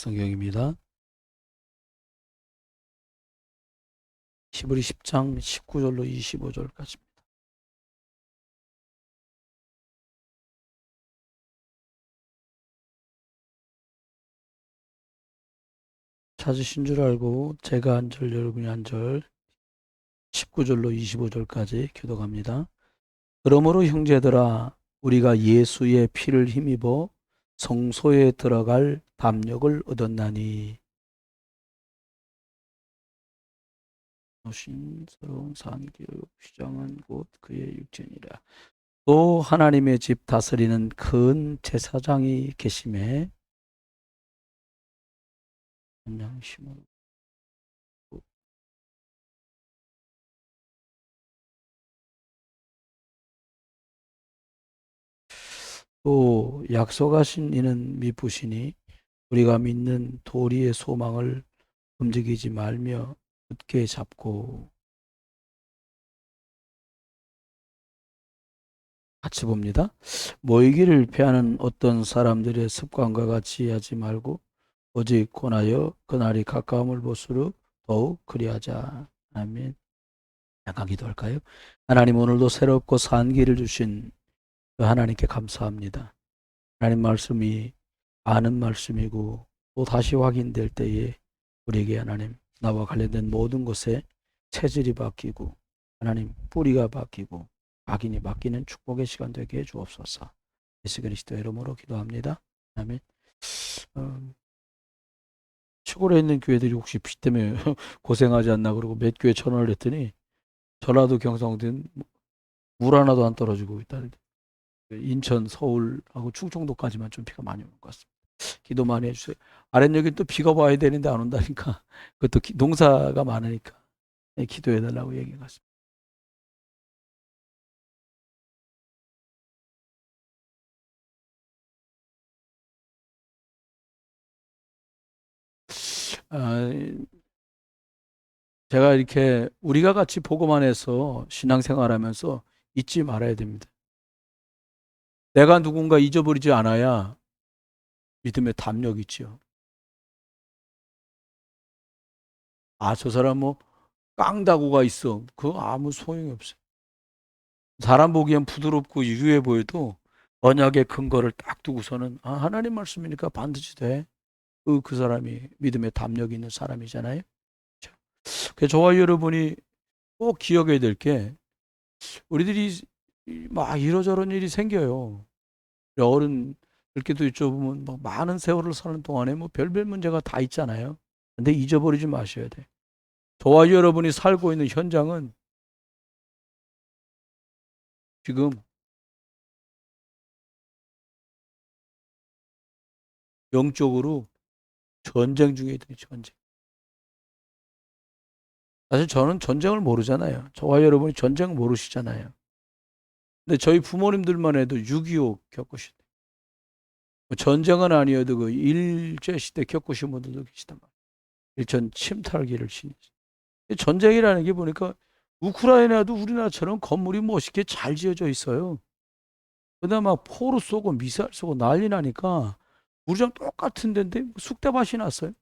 성경입니다. 히브리 10장 19절로 25절까지입니다. 찾으신 줄 알고 제가 한 절 여러분이 한 절 19절로 25절까지 교독합니다. 그러므로 형제들아 우리가 예수의 피를 힘입어 성소에 들어갈 담력을 얻었나니 오신 새로운 산기의 시장은 곧 그의 육체니라. 또 하나님의 집 다스리는 큰 제사장이 계심에 양심으로 또 약속하신 이는 미쁘시니 우리가 믿는 도리의 소망을 움직이지 말며 굳게 잡고 같이 봅니다. 모이기를 피하는 어떤 사람들의 습관과 같이 하지 말고 오직 권하여 그날이 가까움을 볼수록 더욱 그리하자. 아멘. 잠깐 기도할까요? 하나님 오늘도 새롭고 산 길을 주신 그 하나님께 감사합니다. 하나님 말씀이 아는 말씀이고 또 다시 확인될 때에 우리에게 하나님 나와 관련된 모든 것에 체질이 바뀌고 하나님 뿌리가 바뀌고 각인이 바뀌는 축복의 시간 되게 해 주옵소서. 예수 그리스도 이름으로 기도합니다. 아멘. 시골에 있는 교회들이 혹시 비 때문에 고생하지 않나 그러고 몇 교회 전화를 했더니 전라도 경상도는 물 하나도 안 떨어지고 있다는데 인천, 서울하고 충청도까지만 좀 비가 많이 오는 것 같습니다. 기도 많이 해주세요. 아랫역에 또 비가 와야 되는데 안 온다니까. 그것도 농사가 많으니까 기도해달라고 얘기해 갔습니다. 아, 제가 이렇게 우리가 같이 보고만 해서 신앙생활하면서 잊지 말아야 됩니다. 내가 누군가 잊어버리지 않아야 믿음의 담력이 있죠. 아, 저 사람 뭐 깡다구가 있어. 그거 아무 소용이 없어요. 사람 보기엔 부드럽고 유해 보여도 언약의 근거를 딱 두고서는 아, 하나님 말씀이니까 반드시 돼. 그 사람이 믿음의 담력이 있는 사람이잖아요. 그래서 저와 여러분이 꼭 기억해야 될 게 우리들이 막 이러저런 일이 생겨요. 어른들께도 여쭤보면 뭐 많은 세월을 사는 동안에 뭐 별별 문제가 다 있잖아요. 근데 잊어버리지 마셔야 돼. 저와 여러분이 살고 있는 현장은 지금 영적으로 전쟁 중에 있는 전쟁. 사실 저는 전쟁을 모르잖아요. 저와 여러분이 전쟁을 모르시잖아요. 근데 저희 부모님들만 해도 6.25 겪으시대. 전쟁은 아니어도 그 일제시대 겪으신 분들도 계시단 말이에요. 일전 침탈기를 지니시. 전쟁이라는 게 보니까 우크라이나도 우리나라처럼 건물이 멋있게 잘 지어져 있어요. 그다음에 막 포로 쏘고 미사일 쏘고 난리 나니까 우리랑 똑같은 데인데 쑥대밭이 났어요.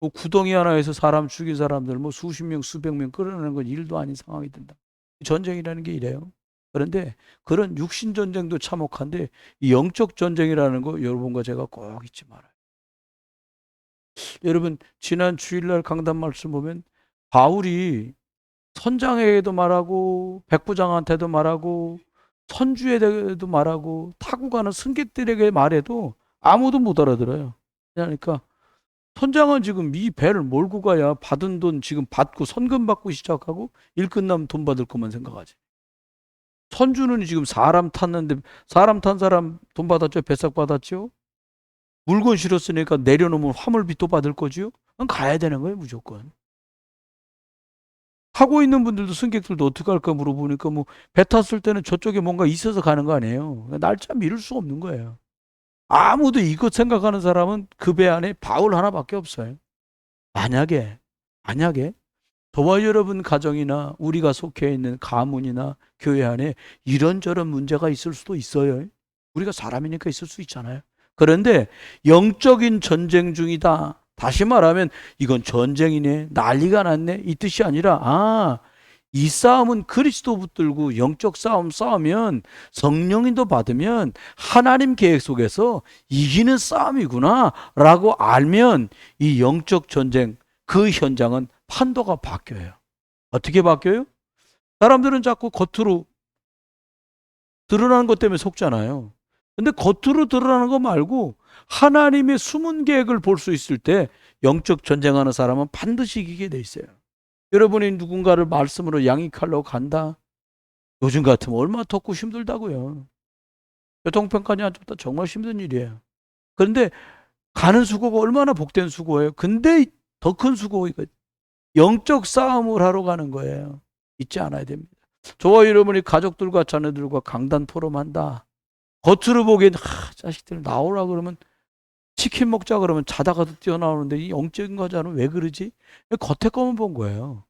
뭐 구덩이 하나에서 사람 죽인 사람들 뭐 수십 명 수백 명 끌어내는 건 일도 아닌 상황이 된다. 전쟁이라는 게 이래요. 그런데 그런 육신 전쟁도 참혹한데 이 영적 전쟁이라는 거 여러분과 제가 꼭 잊지 말아요. 여러분 지난 주일날 강단 말씀 보면 바울이 선장에게도 말하고 백부장한테도 말하고 선주에게도 말하고 타고 가는 승객들에게 말해도 아무도 못 알아들어요. 그러니까 선장은 지금 이 배를 몰고 가야 받은 돈 지금 받고 선금 받고 시작하고 일 끝나면 돈 받을 것만 생각하지. 선주는 지금 사람 탔는데 사람 탄 사람 돈 받았죠? 배삭 받았죠? 물건 실었으니까 내려놓으면 화물빚도 받을 거지요? 그럼 가야 되는 거예요, 무조건. 하고 있는 분들도 승객들도 어떻게 할까 물어보니까 뭐 배 탔을 때는 저쪽에 뭔가 있어서 가는 거 아니에요. 날짜 미룰 수 없는 거예요. 아무도 이것 생각하는 사람은 그 배 안에 바울 하나밖에 없어요. 만약에 만약에 저와 여러분 가정이나 우리가 속해 있는 가문이나 교회 안에 이런저런 문제가 있을 수도 있어요. 우리가 사람이니까 있을 수 있잖아요. 그런데 영적인 전쟁 중이다. 다시 말하면 이건 전쟁이네, 난리가 났네, 이 뜻이 아니라 이 싸움은 그리스도 붙들고 영적 싸움 싸우면, 성령인도 받으면 하나님 계획 속에서 이기는 싸움이구나 라고 알면 이 영적 전쟁, 그 현장은 판도가 바뀌어요. 어떻게 바뀌어요? 사람들은 자꾸 겉으로 드러나는 것 때문에 속잖아요. 근데 겉으로 드러나는 거 말고 하나님의 숨은 계획을 볼 수 있을 때 영적 전쟁하는 사람은 반드시 이기게 돼 있어요. 여러분이 누군가를 말씀으로 양익하려고 간다? 요즘 같으면 얼마나 덥고 힘들다고요. 교통편까지 안 좁다 정말 힘든 일이에요. 그런데 가는 수고가 얼마나 복된 수고예요. 근데 더 큰 수고, 이거 영적 싸움을 하러 가는 거예요. 잊지 않아야 됩니다. 저와 여러분이 가족들과 자녀들과 강단 토론한다. 겉으로 보기엔 자식들 나오라 그러면, 치킨 먹자 그러면 자다가도 뛰어나오는데 이 영적인 과자는 왜 그러지? 겉에 것만 본 거예요.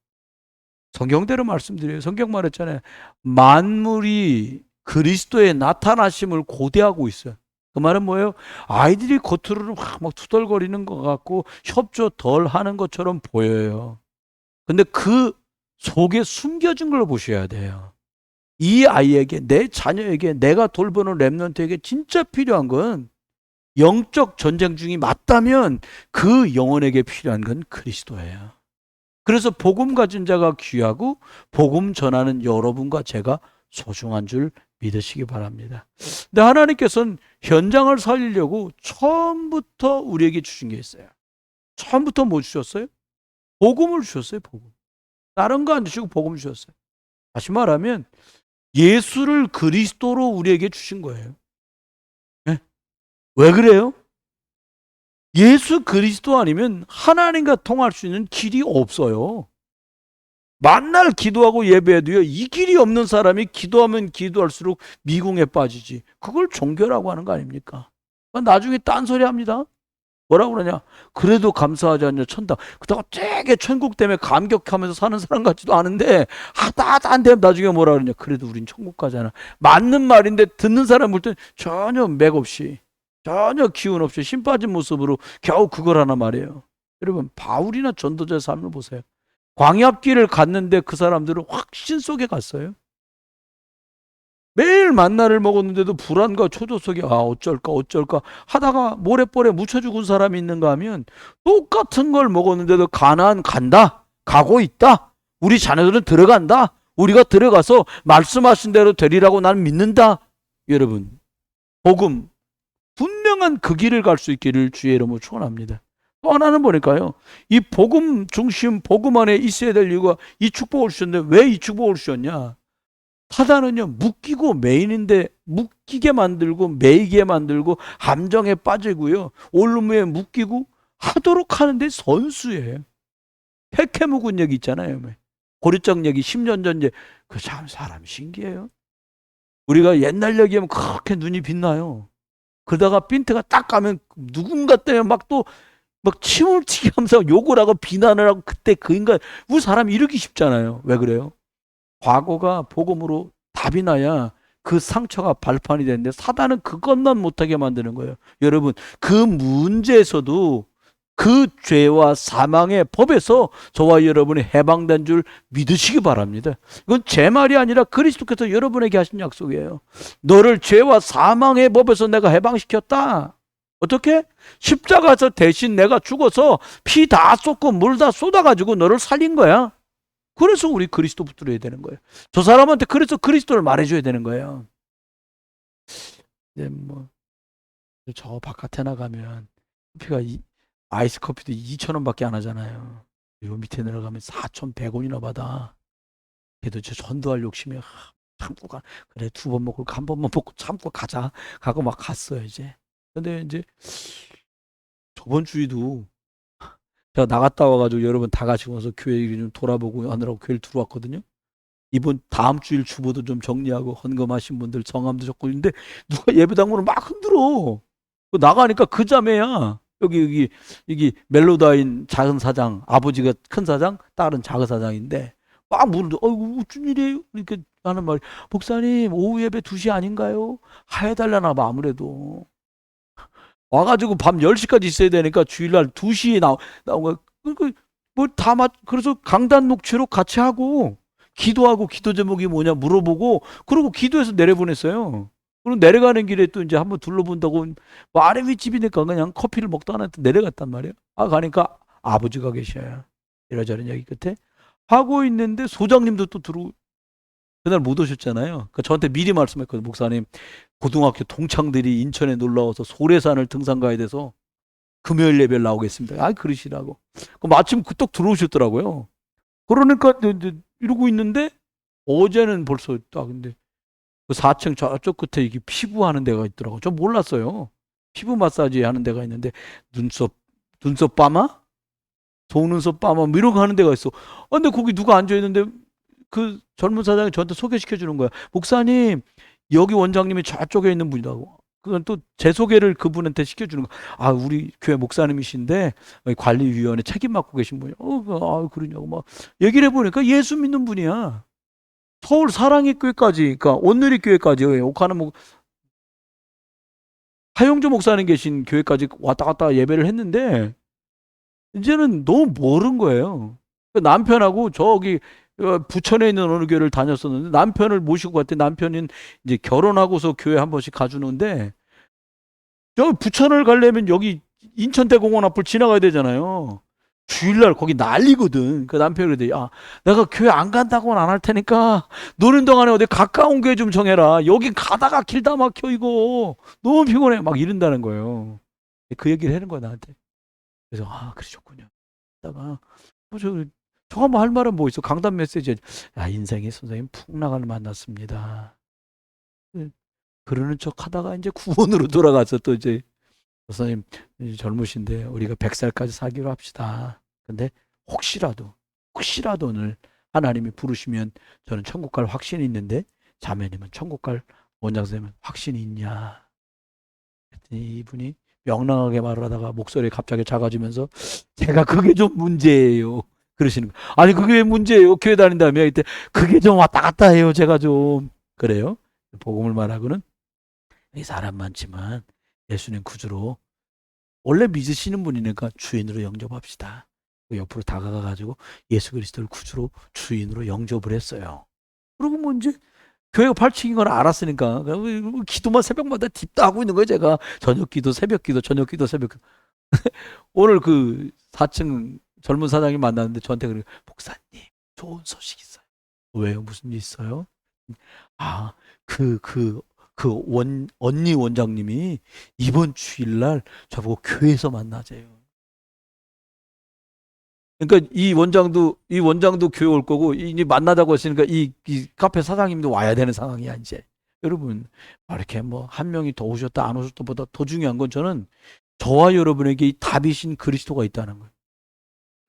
성경대로 말씀드려요. 성경 말했잖아요. 만물이 그리스도의 나타나심을 고대하고 있어요. 그 말은 뭐예요? 아이들이 겉으로는 막 투덜거리는 것 같고 협조 덜 하는 것처럼 보여요. 근데 그 속에 숨겨진 걸 보셔야 돼요. 이 아이에게, 내 자녀에게, 내가 돌보는 렘넌트에게 진짜 필요한 건, 영적 전쟁 중이 맞다면 그 영혼에게 필요한 건 그리스도예요. 그래서 복음 가진 자가 귀하고 복음 전하는 여러분과 제가 소중한 줄 믿으시기 바랍니다. 근데 하나님께서는 현장을 살리려고 처음부터 우리에게 주신 게 있어요. 처음부터 뭐 주셨어요? 복음을 주셨어요. 복음. 다른 거 안 주시고 복음 주셨어요. 다시 말하면 예수를 그리스도로 우리에게 주신 거예요. 네? 왜 그래요? 예수 그리스도 아니면 하나님과 통할 수 있는 길이 없어요. 만날 기도하고 예배해도요, 이 길이 없는 사람이 기도하면 기도할수록 미궁에 빠지지. 그걸 종교라고 하는 거 아닙니까? 나중에 딴소리 합니다. 뭐라고 그러냐? 그래도 감사하지 않냐, 천당. 그다가 되게 천국 때문에 감격하면서 사는 사람 같지도 않은데, 하다 안 되면 나중에 뭐라 그러냐? 그래도 우린 천국 가잖아. 맞는 말인데 듣는 사람 볼 때 전혀 맥없이, 전혀 기운 없이 힘 빠진 모습으로 겨우 그걸 하나 말이에요. 여러분, 바울이나 전도자의 삶을 보세요. 광야길을 갔는데 그 사람들은 확신 속에 갔어요. 매일 만나를 먹었는데도 불안과 초조 속에 어쩔까 하다가 모래벌에 묻혀 죽은 사람이 있는가 하면, 똑같은 걸 먹었는데도 가나안 간다, 가고 있다, 우리 자녀들은 들어간다, 우리가 들어가서 말씀하신 대로 되리라고 나는 믿는다. 여러분, 복음 분명한 그 길을 갈 수 있기를 주의 이름으로 축원합니다. 또 하나는 보니까요, 이 복음 중심, 복음 안에 있어야 될 이유가, 이 축복을 주셨는데 왜 이 축복을 주셨냐? 사단은요, 묶이고 매이는데 묶이게 만들고 매이게 만들고 함정에 빠지고요, 올무에 묶이고 하도록 하는데 선수예요. 백해묵은 얘기 있잖아요. 고리적 얘기 10년 전 얘기. 그 참 사람 신기해요. 우리가 옛날 얘기하면 그렇게 눈이 빛나요. 그러다가 핀트가 딱 가면 누군가 때문에 막 침을 튀게 하면서 욕을 하고 비난을 하고, 그때 그 인간, 우리 사람 이러기 쉽잖아요. 왜 그래요? 과거가 복음으로 답이 나야 그 상처가 발판이 되는데, 사단은 그것만 못하게 만드는 거예요. 여러분, 그 문제에서도 그 죄와 사망의 법에서 저와 여러분이 해방된 줄 믿으시기 바랍니다. 이건 제 말이 아니라 그리스도께서 여러분에게 하신 약속이에요. 너를 죄와 사망의 법에서 내가 해방시켰다. 어떻게? 십자가에서 대신 내가 죽어서 피 다 쏟고 물 다 쏟아가지고 너를 살린 거야. 그래서 우리 그리스도 붙들어야 되는 거예요. 저 사람한테 그래서 그리스도를 말해줘야 되는 거예요. 이제 저 바깥에 나가면 커피가 아이스 커피도 2,000원밖에 안 하잖아요. 요 밑에 내려가면 4,100원이나 받아. 그래도 저 전도할 욕심이, 참고 가. 그래, 2번 먹고 한 번만 먹고 참고 가자. 가고 막 갔어요, 이제. 근데 이제 저번 주에도 제가 나갔다 와가지고 여러분 다 같이 와서 교회 좀 돌아보고 하느라고 교회를 들어왔거든요. 이번 다음 주일 주보도 좀 정리하고 헌금하신 분들 성함도 적고 있는데, 누가 예배당으로 막 흔들어. 나가니까 그 자매야. 여기 멜로다인 작은 사장, 아버지가 큰 사장, 딸은 작은 사장인데, 막 물는데, 어이구, 무슨 일이에요? 이렇게 하는 말이, 목사님, 오후 예배 2시 아닌가요? 해달라나 봐, 아무래도. 와가지고 밤 10시까지 있어야 되니까 주일날 2시에 나온 거야. 그래서 강단 녹취록 같이 하고, 기도하고, 기도 제목이 뭐냐 물어보고, 그러고 기도해서 내려보냈어요. 그리고 내려가는 길에 또 이제 한번 둘러본다고, 뭐 아래 윗집이니까 그냥 커피를 먹다 하나 내려갔단 말이에요. 가니까 아버지가 계셔요. 이러저런 얘기 끝에. 하고 있는데 소장님도 또 그날 못 오셨잖아요. 그러니까 저한테 미리 말씀했거든요. 목사님, 고등학교 동창들이 인천에 놀러와서 소래산을 등산 가야 돼서 금요일 예배를 나오겠습니다. 그러시라고. 마침 뚝 들어오셨더라고요. 그러니까 이제 이러고 있는데 어제는 벌써 딱 근데 그 4층 저쪽 끝에 이게 피부 하는 데가 있더라고요. 저 몰랐어요. 피부 마사지 하는 데가 있는데 눈썹 빠마? 속눈썹 빠마 뭐 이런 거 하는 데가 있어. 근데 거기 누가 앉아 있는데 그 젊은 사장이 저한테 소개시켜 주는 거야. 목사님, 여기 원장님이 저쪽에 있는 분이라고. 그건 또 제 소개를 그분한테 시켜주는 거. 우리 교회 목사님이신데 관리위원회 책임 맡고 계신 분이야. 그러냐고 막 얘기를 해보니까 예수 믿는 분이야. 서울 사랑의 교회까지, 그러니까 온누리 교회까지, 옥하는 하용조 목사님 계신 교회까지 왔다 갔다 예배를 했는데 이제는 너무 모른 거예요. 남편하고 저기 부천에 있는 어느 교회를 다녔었는데 남편을 모시고 갔더니 남편은 이제 결혼하고서 교회 한 번씩 가주는데 저 부천을 가려면 여기 인천대공원 앞을 지나가야 되잖아요. 주일날 거기 난리거든. 그 남편이 그러대. 내가 교회 안 간다고는 안 할 테니까 노는 동안에 어디 가까운 교회 좀 정해라. 여기 가다가 길 다 막혀 이거. 너무 피곤해. 막 이런다는 거예요. 그 얘기를 하는 거야 나한테. 그래서 그러셨군요. 다가 저가 뭐 할 말은 뭐 있어. 강단 메시지. 인생의 선생님 풍랑을 만났습니다. 그러는 척 하다가 이제 구원으로 돌아가서 또 이제 선생님 젊으신데 우리가 100살까지 살기로 합시다. 근데 혹시라도 오늘 하나님이 부르시면 저는 천국 갈 확신이 있는데 자매님은 천국 갈 원장 선생님은 확신이 있냐? 그랬더니 이분이 명랑하게 말을 하다가 목소리 갑자기 작아지면서 제가 그게 좀 문제예요. 그러시는 거예요. 아니 그게 왜 문제예요? 교회 다닌다며. 이때 그게 좀 왔다 갔다 해요. 제가 좀 그래요. 복음을 말하고는 이 사람 많지만 예수님 구주로 원래 믿으시는 분이니까 주인으로 영접합시다. 옆으로 다가가가지고 예수 그리스도를 구주로 주인으로 영접을 했어요. 그리고 뭐 이제 교회가 8층인 걸 알았으니까 기도만 새벽마다 딥다 하고 있는 거예요. 제가 저녁 기도, 새벽 기도, 저녁 기도, 새벽 기도. 오늘 그 4층 젊은 사장님 만났는데 저한테 그래요. 목사님 좋은 소식 있어요. 왜요? 무슨 일 있어요? 언니 원장님이 이번 주일날 저보고 교회에서 만나재요. 그러니까 이 원장도 교회 올 거고 이제 만나자고 했으니까 이 카페 사장님도 와야 되는 상황이야 이제. 여러분 이렇게 뭐 한 명이 더 오셨다 안 오셨다보다 더 중요한 건 저는 저와 여러분에게 이 답이신 그리스도가 있다는 거예요.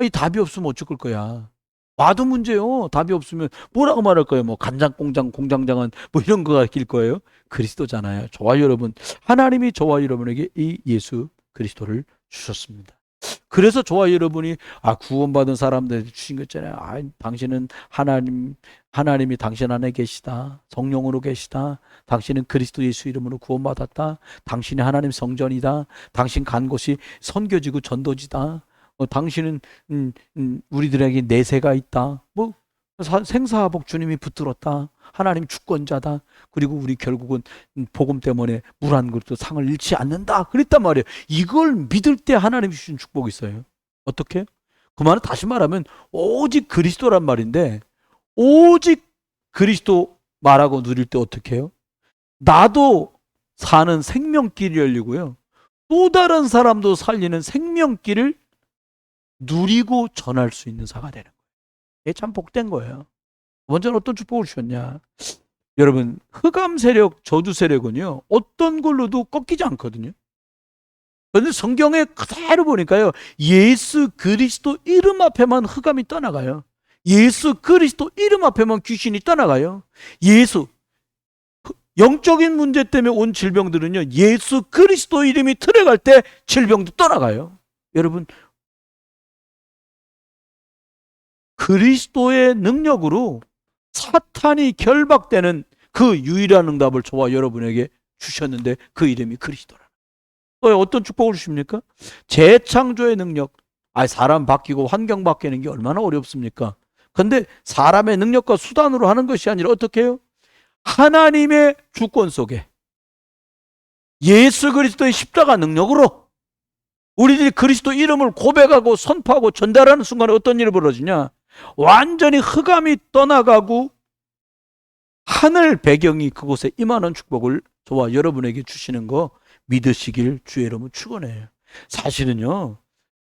이 답이 없으면 어쩔 거야. 와도 문제요. 답이 없으면 뭐라고 말할 거예요. 뭐 간장 공장장은 뭐 이런 거가 길 거예요. 그리스도잖아요. 저와 여러분, 하나님이 저와 여러분에게 이 예수 그리스도를 주셨습니다. 그래서 저와 여러분이 구원받은 사람들 주신 거 있잖아요. 당신은 하나님이 당신 안에 계시다. 성령으로 계시다. 당신은 그리스도 예수 이름으로 구원받았다. 당신이 하나님 성전이다. 당신 간 곳이 선교지고 전도지다. 당신은 우리들에게 내세가 있다. 뭐 생사복 주님이 붙들었다. 하나님 주권자다. 그리고 우리 결국은 복음 때문에 물 한 그릇도 상을 잃지 않는다. 그랬단 말이에요. 이걸 믿을 때 하나님이 주신 축복이 있어요. 어떻게? 그 말은 다시 말하면 오직 그리스도란 말인데 오직 그리스도 말하고 누릴 때 어떻게 해요? 나도 사는 생명길이 열리고요. 또 다른 사람도 살리는 생명길을 누리고 전할 수 있는 사가 되는 거예요. 이게 참 복된 거예요. 먼저는 어떤 축복을 주셨냐? 여러분, 흑암 세력, 저주 세력은요, 어떤 걸로도 꺾이지 않거든요. 그런데 성경에 그대로 보니까요, 예수 그리스도 이름 앞에만 흑암이 떠나가요. 예수 그리스도 이름 앞에만 귀신이 떠나가요. 영적인 문제 때문에 온 질병들은요, 예수 그리스도 이름이 들어갈 때 질병도 떠나가요. 여러분, 그리스도의 능력으로 사탄이 결박되는 그 유일한 응답을 저와 여러분에게 주셨는데 그 이름이 그리스도라. 또 어떤 축복을 주십니까? 재창조의 능력. 사람 바뀌고 환경 바뀌는 게 얼마나 어렵습니까? 근데 사람의 능력과 수단으로 하는 것이 아니라 어떻게 해요? 하나님의 주권 속에 예수 그리스도의 십자가 능력으로 우리들이 그리스도 이름을 고백하고 선포하고 전달하는 순간에 어떤 일이 벌어지냐? 완전히 흑암이 떠나가고 하늘 배경이 그곳에 임하는 축복을 저와 여러분에게 주시는 거 믿으시길 주의 이름으로 축원해요. 사실은요,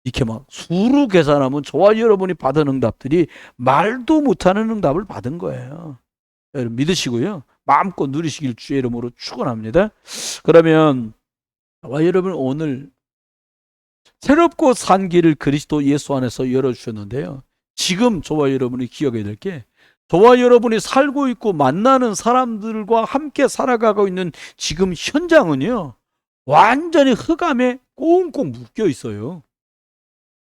이렇게 막 수로 계산하면 저와 여러분이 받은 응답들이 말도 못하는 응답을 받은 거예요. 여러분 믿으시고요, 마음껏 누리시길 주의 이름으로 축원합니다. 그러면 저와 여러분 오늘 새롭고 산 길을 그리스도 예수 안에서 열어주셨는데요, 지금 저와 여러분이 기억해야 될 게, 저와 여러분이 살고 있고 만나는 사람들과 함께 살아가고 있는 지금 현장은요, 완전히 흑암에 꽁꽁 묶여 있어요.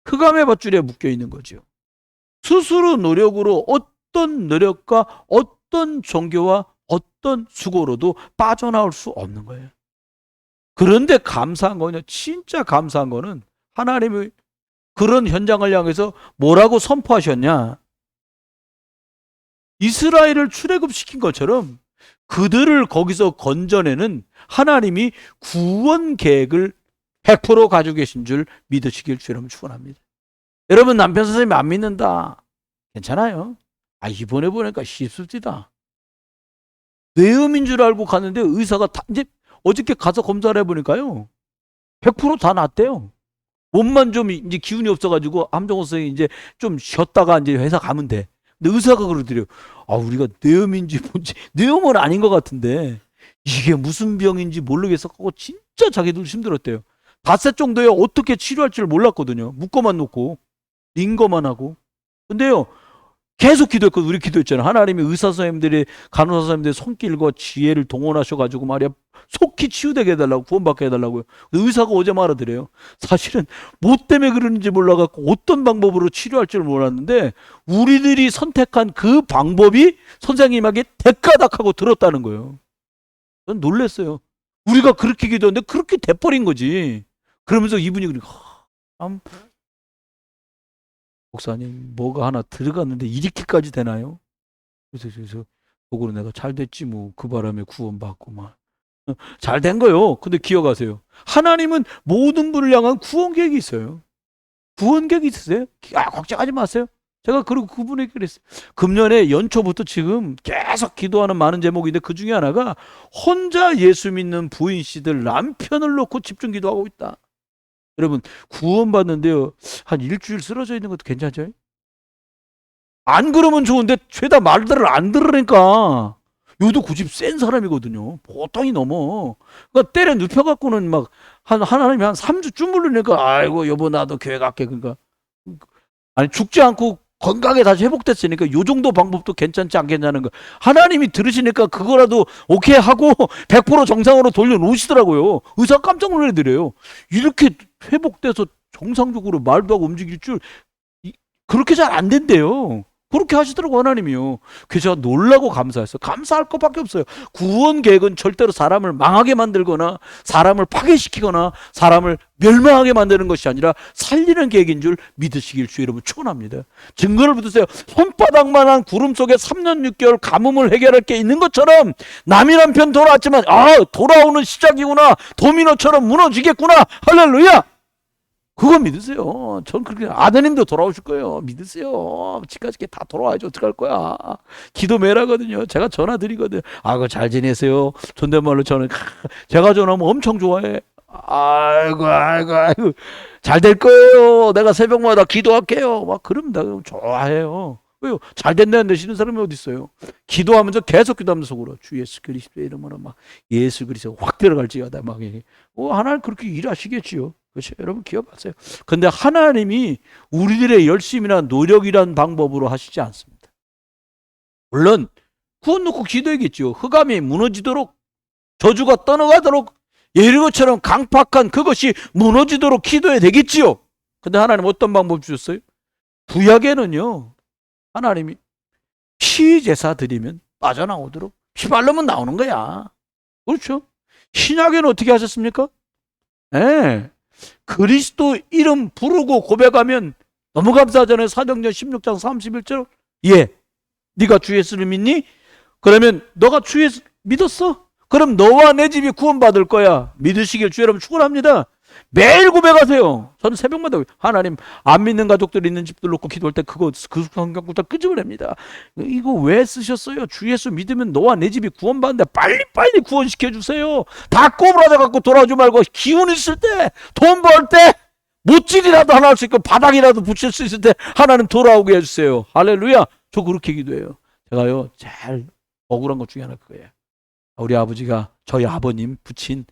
흑암의 밧줄에 묶여 있는 거죠. 스스로 노력으로 어떤 노력과 어떤 종교와 어떤 수고로도 빠져나올 수 없는 거예요. 그런데 감사한 거는요, 진짜 감사한 거는 하나님이 그런 현장을 향해서 뭐라고 선포하셨냐? 이스라엘을 출애굽시킨 것처럼 그들을 거기서 건져내는 하나님이 구원 계획을 100% 가지고 계신 줄 믿으시길 주님 축원합니다. 여러분 남편 선생님이 안 믿는다. 괜찮아요. 이번에 보니까 쉽습니다. 뇌암인 줄 알고 갔는데 의사가 이제 어저께 가서 검사를 해보니까요, 100% 다 낫대요. 몸만 좀 이제 기운이 없어가지고 함정호 선생님이 이제 좀 쉬었다가 이제 회사 가면 돼. 근데 의사가 그러더래요. 우리가 뇌암인지 뭔지, 뇌암은 아닌 것 같은데 이게 무슨 병인지 모르겠어 하고 진짜 자기들 힘들었대요. 닷새 정도에 어떻게 치료할 줄 몰랐거든요. 묶어만 놓고 링거만 하고. 근데요, 계속 기도했거든요. 우리 기도했잖아요. 하나님이 의사 선생님들이, 간호사 선생님들의 손길과 지혜를 동원하셔가지고 말이야, 속히 치유되게 해달라고, 구원받게 해달라고요. 의사가 어제 말하더래요. 사실은 뭐 때문에 그러는지 몰라갖고 어떤 방법으로 치료할 줄 몰랐는데 우리들이 선택한 그 방법이 선생님에게 대가닥하고 들었다는 거예요. 전 놀랐어요. 우리가 그렇게 기도했는데 그렇게 돼버린 거지. 그러면서 이분이 그러니까 목사님 뭐가 하나 들어갔는데 이렇게까지 되나요? 그래서 그거로 내가 잘 됐지 뭐, 그 바람에 구원받고 막 잘 된 거요. 근데 기억하세요, 하나님은 모든 분을 향한 구원 계획이 있어요. 구원 계획이 있으세요? 걱정하지 마세요. 제가 그리고 그분에게 그랬어요. 금년에 연초부터 지금 계속 기도하는 많은 제목인데 그 중에 하나가 혼자 예수 믿는 부인 씨들 남편을 놓고 집중 기도하고 있다. 여러분 구원받는데요, 한 일주일 쓰러져 있는 것도 괜찮죠? 안 그러면 좋은데 죄다 말들을 안 들으니까. 요도 고집 센 사람이거든요. 보통이 넘어. 그러니까 때려 눕혀갖고는 막 하나님이 한 3주 주물르니까 아이고 여보 나도 교회 갈게. 그러니까 아니 죽지 않고 건강하게 다시 회복됐으니까 요 정도 방법도 괜찮지 않겠냐는 거. 하나님이 들으시니까 그거라도 오케이 하고 100% 정상으로 돌려놓으시더라고요. 의사 깜짝 놀래더래요. 이렇게 회복돼서 정상적으로 말도 하고 움직일 줄 그렇게 잘 안 된대요. 그렇게 하시더라고 하나님이요. 그래서 제가 놀라고 감사했어요. 감사할 것밖에 없어요. 구원 계획은 절대로 사람을 망하게 만들거나 사람을 파괴시키거나 사람을 멸망하게 만드는 것이 아니라 살리는 계획인 줄 믿으시길 주의 이름으로 축원합니다. 증거를 붙으세요. 손바닥만한 구름 속에 3년 6개월 가뭄을 해결할 게 있는 것처럼 남이 남편 돌아왔지만 돌아오는 시작이구나, 도미노처럼 무너지겠구나, 할렐루야. 그거 믿으세요. 전 그렇게, 아드님도 돌아오실 거예요. 믿으세요. 집까지 다 돌아와야지 어떡할 거야. 기도 매라거든요. 제가 전화 드리거든요. 그거 잘 지내세요. 존댓말로 저는 제가 전화하면 엄청 좋아해. 아이고 잘 될 거예요. 내가 새벽마다 기도할게요. 막 그럽니다. 좋아해요. 왜요? 잘 된다는 되시는 사람이 어디 있어요? 기도하면서 계속 기도하면서 속으로 주 예수 그리스도의 이름으로 막 예수 그리스도 확 들어갈지어다 막 하나님 그렇게 일하시겠지요. 그렇죠? 여러분 기억하세요. 근데 하나님이 우리들의 열심이나 노력이란 방법으로 하시지 않습니다. 물론 구원 놓고 기도하겠죠. 흑암이 무너지도록, 저주가 떠나가도록, 예리고처럼 강팍한 그것이 무너지도록 기도해야 되겠지요. 근데 하나님 어떤 방법 주셨어요? 구약에는요, 하나님이 피 제사 드리면 빠져나오도록, 피 바르면 나오는 거야. 그렇죠? 신약에는 어떻게 하셨습니까? 예. 그리스도 이름 부르고 고백하면 너무 감사하잖아요. 사도행전 16장 31절. 예. 네가 주 예수를 믿니? 그러면 너가 주 예수 믿었어? 그럼 너와 내 집이 구원받을 거야. 믿으시길 주 여러분 축원합니다. 매일 고백하세요. 저는 새벽마다 하나님 안 믿는 가족들 있는 집들 놓고 기도할 때 그 성경부터 끄집어냅니다. 이거 왜 쓰셨어요? 주 예수 믿으면 너와 내 집이 구원받는데 빨리빨리 구원시켜 주세요. 다 꼬부라져 갖고 돌아오지 말고 기운 있을 때, 돈 벌 때, 못질이라도 하나 할 수 있고 바닥이라도 붙일 수 있을 때 하나님 돌아오게 해주세요. 할렐루야. 저 그렇게 기도해요. 제가요 제일 억울한 것 중에 하나 그거예요. 우리 아버지가 저희 아버님 부친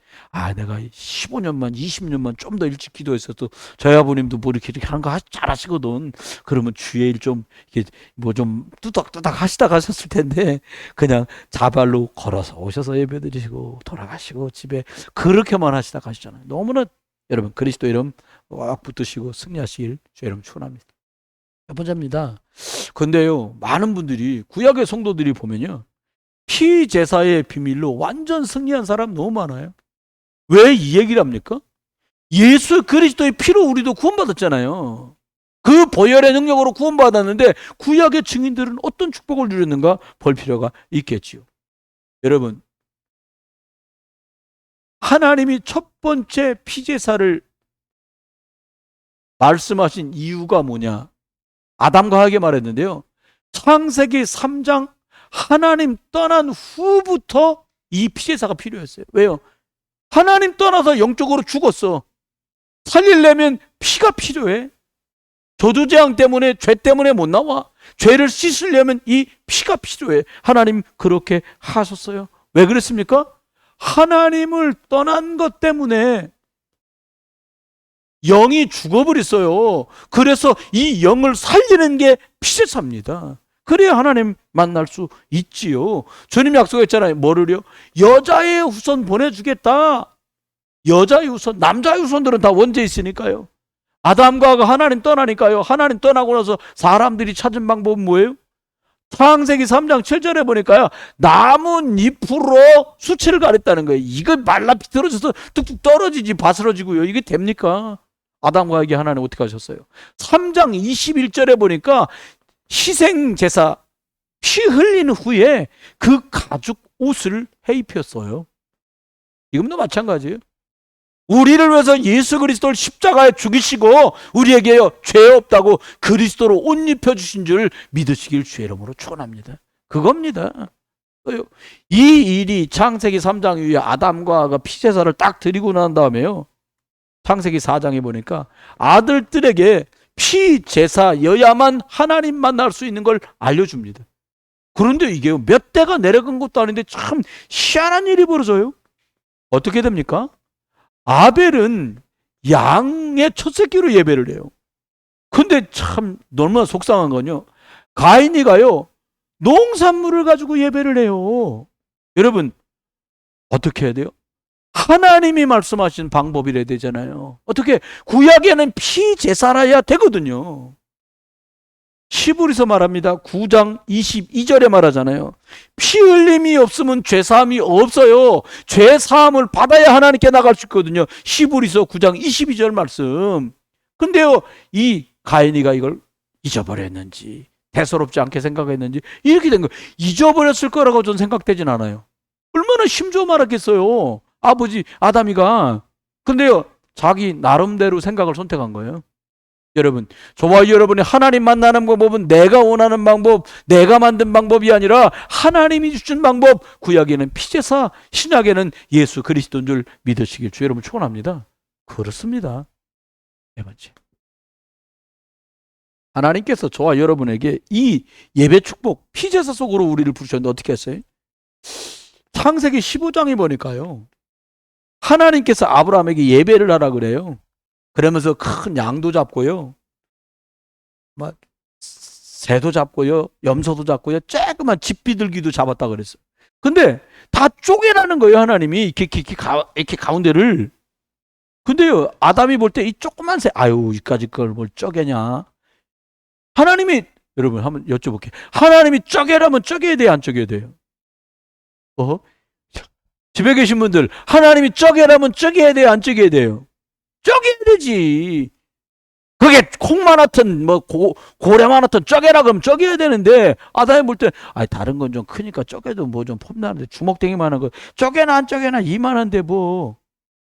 내가 15년만 20년만 좀 더 일찍 기도했어도 저희 아버님도 뭐 이렇게 하는 거 잘하시거든. 그러면 주의 일 좀 이게 뭐 좀 뚜덕뚜덕 하시다 가셨을 텐데 그냥 자발로 걸어서 오셔서 예배드리시고 돌아가시고 집에 그렇게만 하시다 가시잖아요. 너무나 여러분 그리스도 이름 꽉 붙드시고 승리하시길 주 여러분 축원합니다. 첫 번째입니다. 근데요 많은 분들이 구약의 성도들이 보면요 피제사의 비밀로 완전 승리한 사람 너무 많아요. 왜 이 얘기를 합니까? 예수 그리스도의 피로 우리도 구원받았잖아요. 그 보혈의 능력으로 구원받았는데 구약의 증인들은 어떤 축복을 누렸는가 볼 필요가 있겠지요. 여러분 하나님이 첫 번째 피제사를 말씀하신 이유가 뭐냐? 아담과 하게 말했는데요. 창세기 3장 하나님 떠난 후부터 이 피제사가 필요했어요. 왜요? 하나님 떠나서 영적으로 죽었어. 살리려면 피가 필요해. 저주재앙 때문에 죄 때문에 못 나와. 죄를 씻으려면 이 피가 필요해. 하나님 그렇게 하셨어요. 왜 그랬습니까? 하나님을 떠난 것 때문에 영이 죽어버렸어요. 그래서 이 영을 살리는 게 피제사입니다. 그래야 하나님 만날 수 있지요. 주님 약속했잖아요. 뭐를요? 여자의 후손 보내주겠다. 여자의 후손, 남자의 후손들은 다 원죄 있으니까요. 아담과 하나님 떠나니까요. 하나님 떠나고 나서 사람들이 찾은 방법은 뭐예요? 창세기 3장 7절에 보니까요. 나뭇잎으로 수치를 가렸다는 거예요. 이거 말라 비틀어져서 뚝뚝 떨어지지 바스러지고요. 이게 됩니까? 아담과 하나님 어떻게 하셨어요? 3장 21절에 보니까 희생제사 피 흘린 후에 그 가죽 옷을 해입혔어요. 지금도 마찬가지예요. 우리를 위해서 예수 그리스도를 십자가에 죽이시고 우리에게요 죄 없다고 그리스도로 옷 입혀주신 줄 믿으시길 주의 이름으로 축원합니다. 그겁니다. 이 일이 창세기 3장 이후에 아담과 피제사를 딱 드리고 난 다음에요. 창세기 4장에 보니까 아들들에게 피제사여야만 하나님 만날 수 있는 걸 알려줍니다. 그런데 이게 몇 대가 내려간 것도 아닌데 참 희한한 일이 벌어져요. 어떻게 됩니까? 아벨은 양의 첫 새끼로 예배를 해요. 근데 참 너무나 속상한 건요. 가인이가요. 농산물을 가지고 예배를 해요. 여러분 어떻게 해야 돼요? 하나님이 말씀하신 방법이래야 되잖아요. 어떻게? 구약에는 피제사라야 되거든요. 히브리서 말합니다. 9장 22절에 말하잖아요. 피 흘림이 없으면 죄사함이 없어요. 죄사함을 받아야 하나님께 나갈 수 있거든요. 히브리서 9장 22절 말씀. 근데요 이 가인이가 이걸 잊어버렸는지 대수롭지 않게 생각했는지 이렇게 된 거예요. 잊어버렸을 거라고 저는 생각되진 않아요. 얼마나 심주어 말았겠어요. 아버지 아담이가. 근데요 자기 나름대로 생각을 선택한 거예요. 여러분 저와 여러분이 하나님 만나는 방법은 내가 원하는 방법, 내가 만든 방법이 아니라 하나님이 주신 방법. 구약에는 피제사, 신약에는 예수 그리스도인 줄 믿으시길 주 여러분 축원합니다. 그렇습니다. 네 번째, 하나님께서 저와 여러분에게 이 예배 축복 피제사 속으로 우리를 부르셨는데 어떻게 했어요? 창세기 15장에 보니까요 하나님께서 아브라함에게 예배를 하라 그래요. 그러면서 큰 양도 잡고요, 막 새도 잡고요, 염소도 잡고요, 조그만 집비둘기도 잡았다 그랬어요. 근데 다 쪼개라는 거예요. 하나님이 이렇게 가운데를. 근데요 아담이 볼 때 이 조그만 새, 이까지 걸 뭘 쪼개냐. 하나님이, 여러분 한번 여쭤볼게요. 하나님이 쪼개라면 쪼개야 돼요, 안 쪼개야 돼요? 집에 계신 분들 하나님이 쪼개라면 쪼개야 돼요, 안 쪼개야 돼요? 쪼개야 되지. 그게 콩만하든 고래만하든 쪼개라 그러면 쪼개야 되는데, 아담이 볼 때 다른 건 좀 크니까 쪼개도 뭐 좀 폼나는데 주먹댕이만한 거 쪼개나 안 쪼개나 이만한데 뭐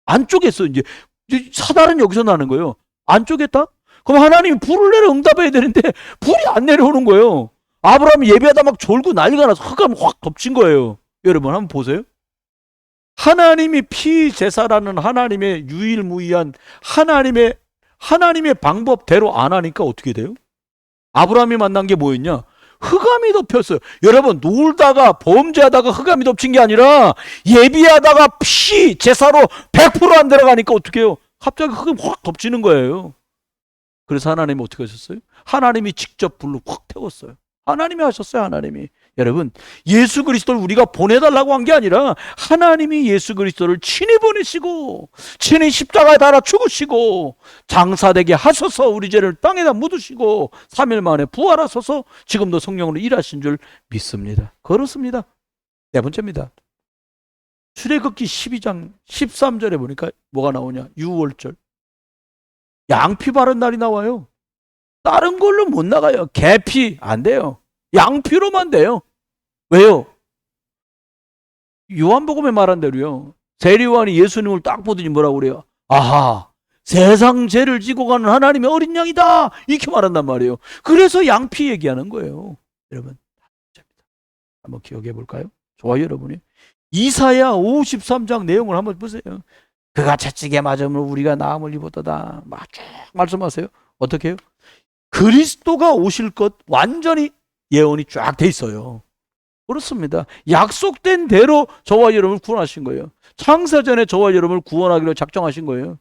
안 쪼갰어. 이제 사달은 여기서 나는 거예요. 안 쪼갰다? 그럼 하나님이 불을 내려 응답해야 되는데 불이 안 내려오는 거예요. 아브라함이 예배하다 막 졸고 난리가 나서 흑암 확 덮친 거예요. 여러분 한번 보세요. 하나님이 피제사라는 하나님의 유일무이한 하나님의 방법대로 안 하니까 어떻게 돼요? 아브라함이 만난 게 뭐였냐? 흑암이 덮였어요. 여러분, 놀다가 범죄하다가 흑암이 덮친 게 아니라 예비하다가 제사로 100% 안 들어가니까 어떻게 해요? 갑자기 흑암이 확 덮치는 거예요. 그래서 하나님이 어떻게 하셨어요? 하나님이 직접 불로 확 태웠어요. 하나님이 하셨어요. 하나님이. 여러분, 예수 그리스도를 우리가 보내달라고 한 게 아니라 하나님이 예수 그리스도를 친히 보내시고 친히 십자가에 달아 죽으시고 장사되게 하셔서 우리 죄를 땅에다 묻으시고 3일 만에 부활하셔서 지금도 성령으로 일하신 줄 믿습니다. 그렇습니다. 네 번째입니다. 출애굽기 12장 13절에 보니까 뭐가 나오냐? 유월절. 양피 바른 날이 나와요. 다른 걸로 못 나가요. 개피 안 돼요. 양피로만 돼요. 왜요? 요한복음에 말한 대로요. 세리요한이 예수님을 딱 보더니 뭐라고 그래요? 아하, 세상 죄를 지고 가는 하나님의 어린 양이다. 이렇게 말한단 말이에요. 그래서 양피 얘기하는 거예요. 여러분, 한번 기억해 볼까요? 좋아요, 여러분이. 이사야 53장 내용을 한번 보세요. 그가 채찍에 맞으면 우리가 나음을 입었도다. 쭉 말씀하세요. 어떻게 해요? 그리스도가 오실 것 완전히 예언이 쫙 돼 있어요. 그렇습니다. 약속된 대로 저와 여러분을 구원하신 거예요. 창세전에 저와 여러분을 구원하기로 작정하신 거예요.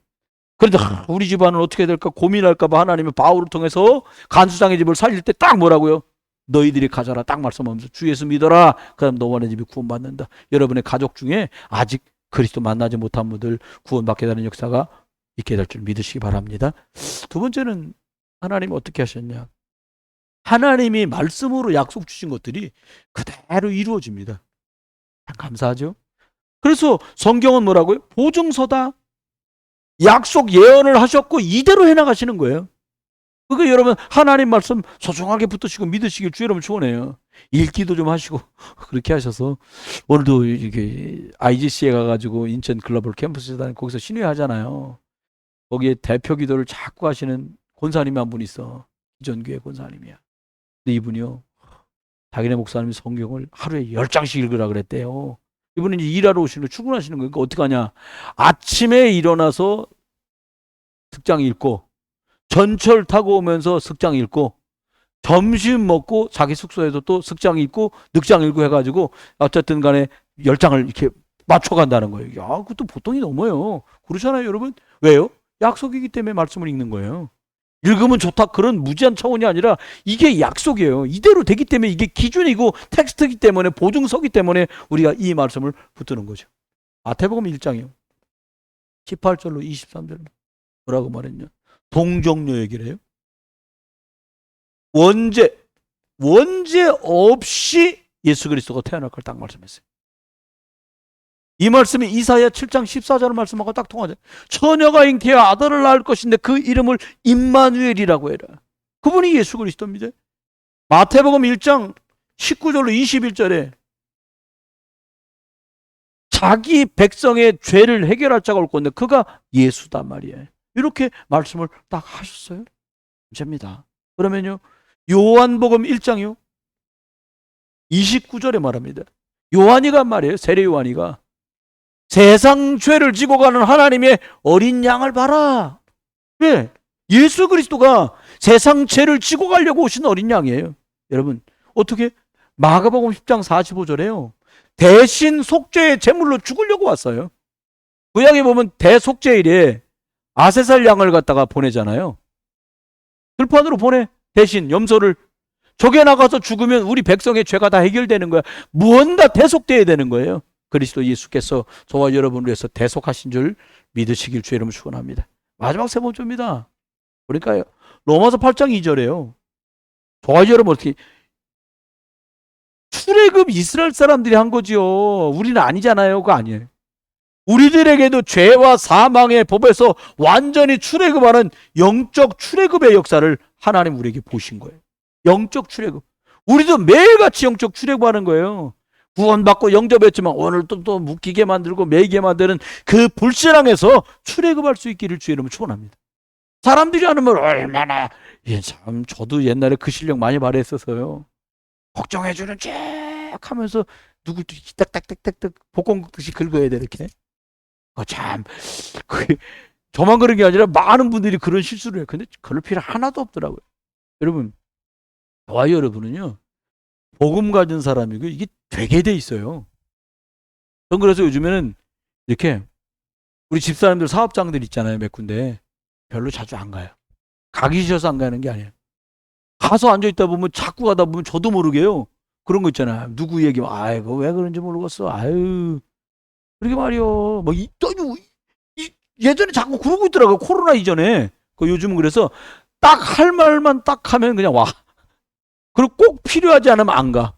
그런데 우리 집안은 어떻게 될까 고민할까 봐 하나님이 바울을 통해서 간수장의 집을 살릴 때 딱 뭐라고요? 너희들이 가져라 딱 말씀하면서 주 예수 믿어라. 그럼 너와 내 집이 구원받는다. 여러분의 가족 중에 아직 그리스도 만나지 못한 분들 구원받게 되는 역사가 있게 될 줄 믿으시기 바랍니다. 두 번째는 하나님이 어떻게 하셨냐? 하나님이 말씀으로 약속 주신 것들이 그대로 이루어집니다. 감사하죠? 그래서 성경은 뭐라고요? 보증서다. 약속 예언을 하셨고 이대로 해나가시는 거예요. 그거 여러분 하나님 말씀 소중하게 붙드시고 믿으시길 주 여러분 축원해요. 읽기도 좀 하시고 그렇게 하셔서 오늘도 이게 IGC에 가가지고 인천 글로벌 캠퍼스에 거기서 신회하잖아요. 거기에 대표 기도를 자꾸 하시는 권사님이 한 분 있어. 기존교회 권사님이야. 근데 이분이요. 자기네 목사님이 성경을 하루에 10장씩 읽으라 그랬대요. 이분은 이제 일하러 오시는 거 출근하시는 거니까 어떻게 하냐. 아침에 일어나서 특장 읽고 전철 타고 오면서 석장 읽고 점심 먹고 자기 숙소에서 또 석장 읽고 늑장 읽고 해가지고 어쨌든 간에 10장을 이렇게 맞춰간다는 거예요. 야, 그것도 보통이 넘어요. 그렇잖아요, 여러분. 왜요? 약속이기 때문에 말씀을 읽는 거예요. 읽으면 좋다 그런 무지한 차원이 아니라 이게 약속이에요. 이대로 되기 때문에 이게 기준이고 텍스트이기 때문에 보증서기 때문에 우리가 이 말씀을 붙드는 거죠. 마태복음 1장이요. 18절로 23절 뭐라고 말했냐. 동정녀 얘기를 해요. 원죄 없이 예수 그리스도가 태어날 걸 딱 말씀했어요. 이 말씀이 이사야 7장 14절 말씀하고 딱 통하죠. 처녀가 잉태하여 아들을 낳을 것인데 그 이름을 임마누엘이라고 해라. 그분이 예수 그리스도입니다. 마태복음 1장 19절로 21절에 자기 백성의 죄를 해결할 자가 올 건데 그가 예수단 말이에요. 이렇게 말씀을 딱 하셨어요. 문제입니다. 그러면요. 요한복음 1장이요. 29절에 말합니다. 요한이가 말이에요. 세례 요한이가 세상 죄를 지고 가는 하나님의 어린 양을 봐라. 왜? 예수 그리스도가 세상 죄를 지고 가려고 오신 어린 양이에요. 여러분 어떻게? 마가복음 10장 45절에요. 대신 속죄의 제물로 죽으려고 왔어요. 구약에 보면 대속죄일에 아세살 양을 갖다가 보내잖아요. 들판으로 보내. 대신 염소를 저게 나가서 죽으면 우리 백성의 죄가 다 해결되는 거야. 무언가 대속돼야 되는 거예요. 그리스도 예수께서 저와 여러분을 위해서 대속하신 줄 믿으시길 주의 이름으로 축원합니다. 마지막 세 번째입니다. 그러니까요. 로마서 8장 2절에요. 저와 여러분 어떻게 출애굽 이스라엘 사람들이 한 거지요. 우리는 아니잖아요. 그거 아니에요. 우리들에게도 죄와 사망의 법에서 완전히 출애굽하는 영적 출애굽의 역사를 하나님 우리에게 보신 거예요. 영적 출애굽. 우리도 매일같이 영적 출애굽하는 거예요. 구원받고 영접했지만 오늘 또 묶이게 만들고 매이게 만드는 그 불신앙에서 출애굽할 수 있기를 주의 이름으로 축원합니다. 사람들이 하는 말 얼마나, 참 저도 옛날에 그 실력 많이 발휘했어서요. 걱정해주는 쭉 하면서 누굴 딱딱딱딱딱 복권 긁듯이 긁어야 돼 이렇게. 참 저만 그런 게 아니라 많은 분들이 그런 실수를 해요. 근데 그럴 필요 하나도 없더라고요. 여러분, 저와 여러분은요, 복음 가진 사람이고 이게 되게 돼 있어요. 전 그래서 요즘에는 이렇게 우리 집사람들 사업장들 있잖아요, 몇 군데. 별로 자주 안 가요. 가기 싫어서 안 가는 게 아니에요. 가서 앉아있다 보면 자꾸 가다 보면 저도 모르게요. 그런 거 있잖아요. 누구 얘기면 아이고 왜 그런지 모르겠어. 아유 그러게 말이요. 뭐 예전에 자꾸 그러고 있더라고요. 코로나 이전에. 요즘은 그래서 딱 할 말만 딱 하면 그냥 와. 그리고 꼭 필요하지 않으면 안 가.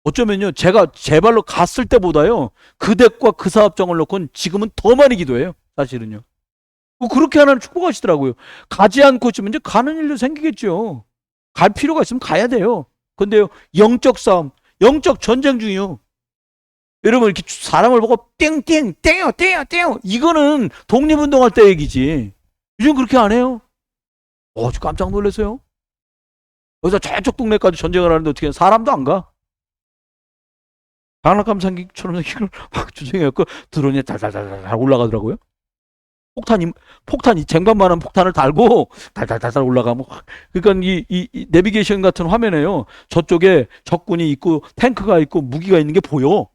어쩌면요, 제가 제 발로 갔을 때보다요, 그 댁과 그 사업장을 놓고는 지금은 더 많이 기도해요. 사실은요. 그렇게 하나님 축복하시더라고요. 가지 않고 있으면 이제 가는 일도 생기겠죠. 갈 필요가 있으면 가야 돼요. 근데요, 영적 싸움, 영적 전쟁 중이요. 여러분, 이렇게 사람을 보고 땡땡, 땡요, 땡요, 땡요. 이거는 독립운동할 때 얘기지. 요즘 그렇게 안 해요. 저 깜짝 놀랐어요. 여기서 저쪽 동네까지 전쟁을 하는데 어떻게 사람도 안 가. 장난감 상기처럼 이걸 막 조정해갖고 드론이 달달달달 올라가더라고요. 폭탄이 쟁반만한 폭탄을 달고 달달달달 올라가면, 그러니까 이 내비게이션 같은 화면에요, 저쪽에 적군이 있고 탱크가 있고 무기가 있는 게 보여.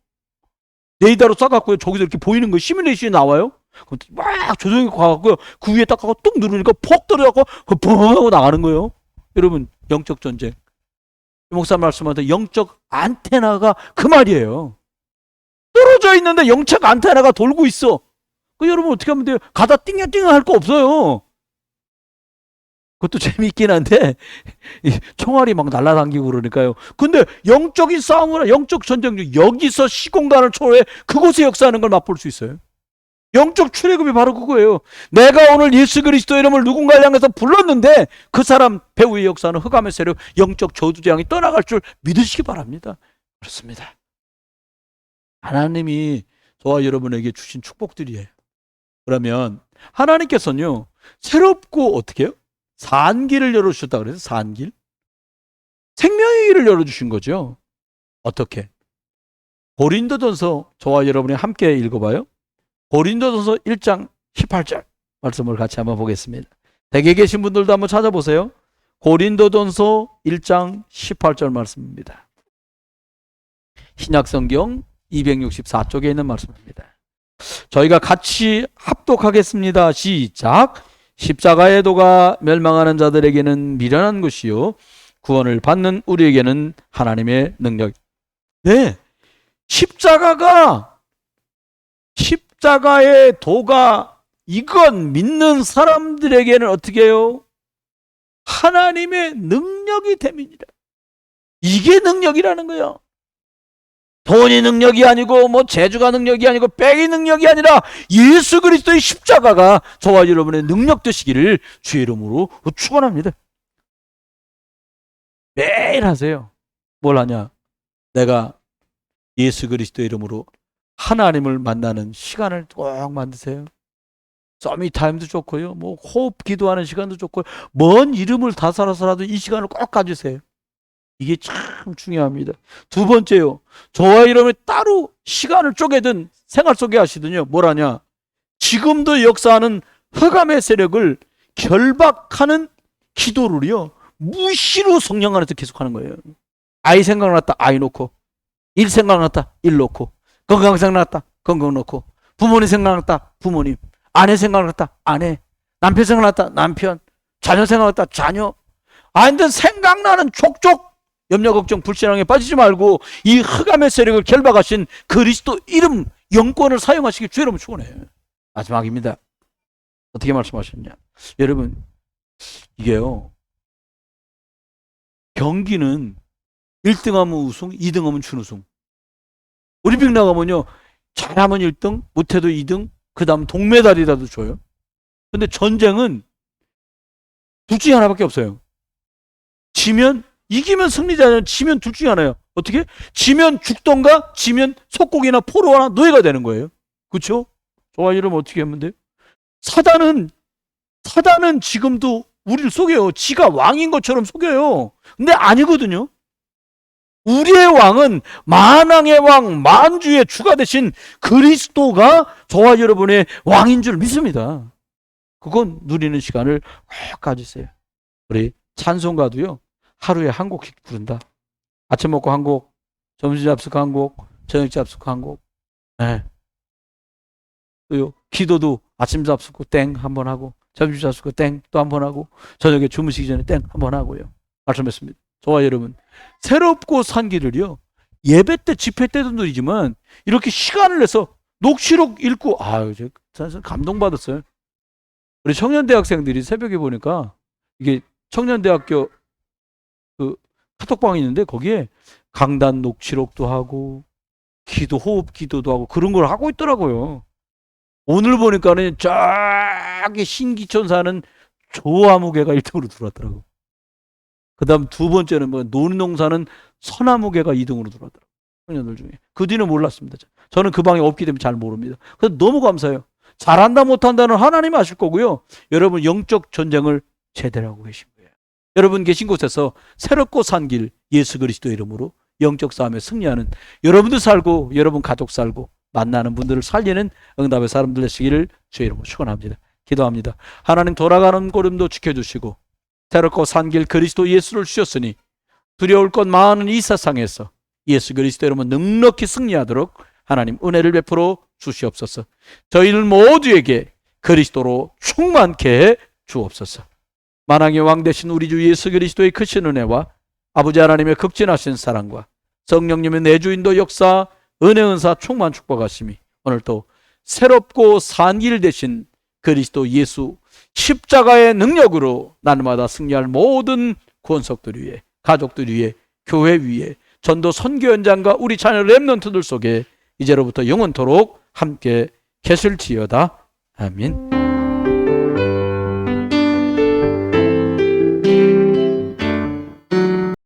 레이더로 쏴갖고요, 저기서 이렇게 보이는 거 시뮬레이션이 나와요. 막 조정해 가갖고요, 그 위에 딱 가고 뚝 누르니까 폭 떨어져갖고 뻥 하고 나가는 거예요. 여러분, 영적 전쟁. 목사 말씀하던 영적 안테나가 그 말이에요. 떨어져 있는데 영적 안테나가 돌고 있어. 여러분 어떻게 하면 돼요? 가다 띵야띵야 할 거 없어요. 그것도 재미있긴 한데 총알이 막 날아다니고 그러니까요. 근데 영적인 싸움을, 영적 전쟁 중 여기서 시공간을 초월해 그곳에 역사하는 걸 맛볼 수 있어요. 영적 출애굽이 바로 그거예요. 내가 오늘 예수 그리스도 이름을 누군가를 향해서 불렀는데 그 사람 배후의 역사는 흑암의 세력, 영적 저주재앙이 떠나갈 줄 믿으시기 바랍니다. 그렇습니다. 하나님이 저와 여러분에게 주신 축복들이에요. 그러면 하나님께서는요, 새롭고 어떻게 해요? 산길을 열어주셨다 그래서 산길? 생명의 길을 열어주신 거죠. 어떻게? 고린도전서 저와 여러분이 함께 읽어봐요. 고린도전서 1장 18절 말씀을 같이 한번 보겠습니다. 댁에 계신 분들도 한번 찾아보세요. 고린도전서 1장 18절 말씀입니다. 신약성경 264쪽에 있는 말씀입니다. 저희가 같이 합독하겠습니다. 시작. 십자가의 도가 멸망하는 자들에게는 미련한 것이요 구원을 받는 우리에게는 하나님의 능력. 네, 십자가의 도가, 이건 믿는 사람들에게는 어떻게 해요? 하나님의 능력이 됨이니라. 이게 능력이라는 거예요. 돈이 능력이 아니고 뭐 재주가 능력이 아니고 백이 능력이 아니라 예수 그리스도의 십자가가 저와 여러분의 능력 되시기를 주의 이름으로 축원합니다. 매일 하세요. 뭘 하냐? 내가 예수 그리스도의 이름으로 하나님을 만나는 시간을 꼭 만드세요. 서밋타임도 좋고요, 뭐 호흡 기도하는 시간도 좋고요, 먼 이름을 다 살아서라도 이 시간을 꼭 가주세요. 이게 참 중요합니다. 두 번째요, 저와 여러분이 따로 시간을 쪼개든 생활 속에 하시든요, 뭘 하냐? 지금도 역사하는 흑암의 세력을 결박하는 기도를요, 무시로 성령 안에서 계속하는 거예요. 아이 생각났다, 아이 놓고, 일 생각났다, 일 놓고, 건강 생각났다, 건강 놓고, 부모님 생각났다, 부모님, 아내 생각났다, 아내, 남편 생각났다, 남편, 자녀 생각났다, 자녀. 완전 생각나는 족족 염려 걱정 불신앙에 빠지지 말고 이 흑암의 세력을 결박하신 그리스도 이름 영권을 사용하시길 주의 이름으로 축원해요. 마지막입니다. 어떻게 말씀하셨냐? 여러분, 이게요, 경기는 1등하면 우승, 2등하면 준우승. 올림픽 나가면요, 잘하면 1등, 못해도 2등, 그 다음 동메달이라도 줘요. 근데 전쟁은 둘 중에 하나밖에 없어요. 이기면 승리자는, 지면 둘 중에 하나예요. 어떻게? 지면 죽던가, 지면 속국이나 포로나 노예가 되는 거예요. 그렇죠? 저와 이러면 어떻게 하면 돼요? 사단은 지금도 우리를 속여요. 지가 왕인 것처럼 속여요. 근데 아니거든요. 우리의 왕은 만왕의 왕, 만주의 주가 되신 그리스도가 저와 여러분의 왕인 줄 믿습니다. 그건 누리는 시간을 꼭 가지세요. 우리 찬송가도요, 하루에 한 곡씩 부른다. 아침 먹고 한 곡, 점심 잡수고 한 곡, 저녁 잡수고 한 곡. 네. 또요, 기도도 아침 잡수고 땡 한 번 하고, 점심 잡수고 땡 또 한 번 하고, 저녁에 주무시기 전에 땡 한 번 하고요. 말씀했습니다. 저와 여러분, 새롭고 산 길을요, 예배 때, 집회 때도 누리지만 이렇게 시간을 내서 녹취록 읽고, 아유, 제가 감동받았어요. 우리 청년대학생들이 새벽에 보니까, 이게 청년대학교 그 카톡방이 있는데 거기에 강단 녹취록도 하고 기도, 호흡 기도도 하고 그런 걸 하고 있더라고요. 오늘 보니까는 저기 신기촌 사는 조아무개가 1등으로 들어왔더라고. 그 다음 두 번째는 뭐 논농사는 서나무개가 2등으로 들어왔더라고. 청년들 중에. 그 뒤는 몰랐습니다. 저는 그 방에 없기 때문에 잘 모릅니다. 그래서 너무 감사해요. 잘한다 못한다는 하나님 아실 거고요. 여러분 영적 전쟁을 제대로 하고 계신 거예요. 여러분 계신 곳에서 새롭고 산 길 예수 그리스도 이름으로 영적 싸움에 승리하는 여러분도 살고 여러분 가족 살고 만나는 분들을 살리는 응답의 사람들 되시기를 주의 이름으로 축원합니다. 기도합니다. 하나님 돌아가는 걸음도 지켜주시고 새롭고 산 길 그리스도 예수를 주셨으니 두려울 것 많은 이 세상에서 예수 그리스도 이름으로 넉넉히 승리하도록 하나님 은혜를 베풀어 주시옵소서. 저희들 모두에게 그리스도로 충만케 해 주옵소서. 만왕의 왕 되신 우리 주 예수 그리스도의 크신 은혜와 아버지 하나님의 극진하신 사랑과 성령님의 내주인도 역사 은혜 은사 충만 축복하심이 오늘도 새롭고 산 길 되신 그리스도 예수 십자가의 능력으로 날마다 승리할 모든 구원석들 위에 가족들 위에 교회 위에 전도 선교 현장과 우리 자녀 렘넌트들 속에 이제로부터 영원토록 함께 계실지어다. 아멘.